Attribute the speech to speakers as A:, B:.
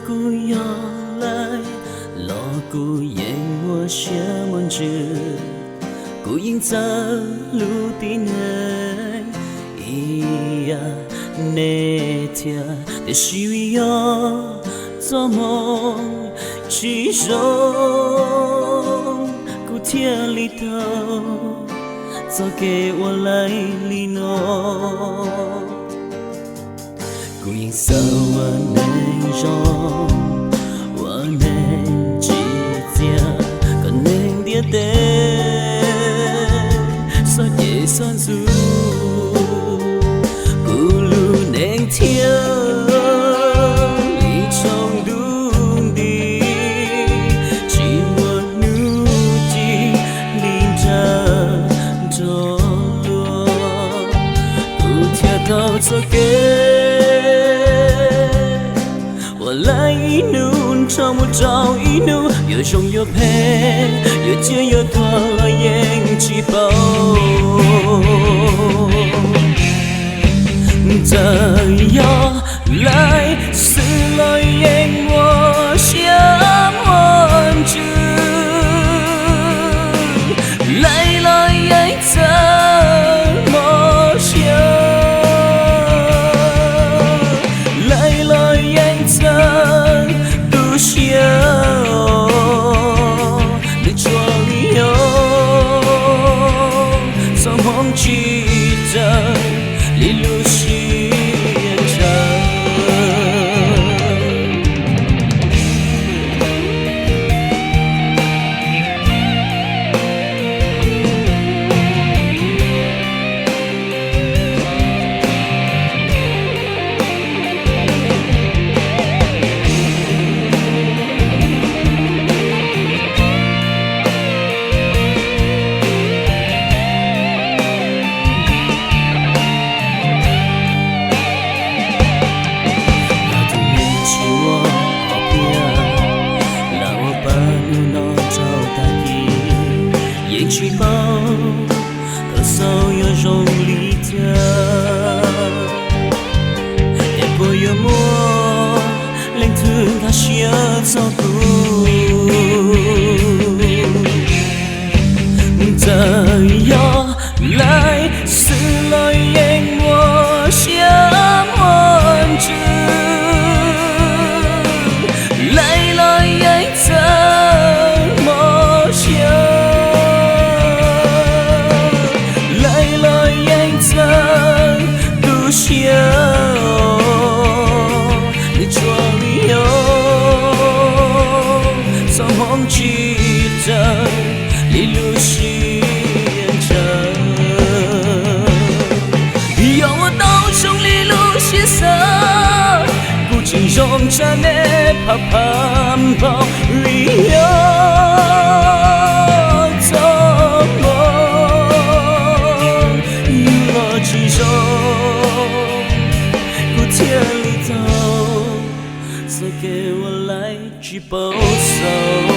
A: 姑要来，老姑言我写满纸，姑应在路地内，咿呀那天的需要做梦其中，姑天里头做给我来里诺。孤影色我能容，我能记着，可能跌跌，所以算数，咕噜能跳，你冲动的，寂寞努力领着着落，不跳到做给。来一怒，找不着一怒，又凶又配，又尖又多，演技爆。这要来死了，演我想忘记，来了也怎么想？你装有从梦记着你路西演着。去抱，可手又用力的，也不幽默，令人他想照顾。这要来死了，演我想忘记，来了也怎么想？你装有从梦记着你路西演着，要我到从你路线上，孤寂中站的跑跑跑，你要做梦，我其中。天里头，再给我来句保守。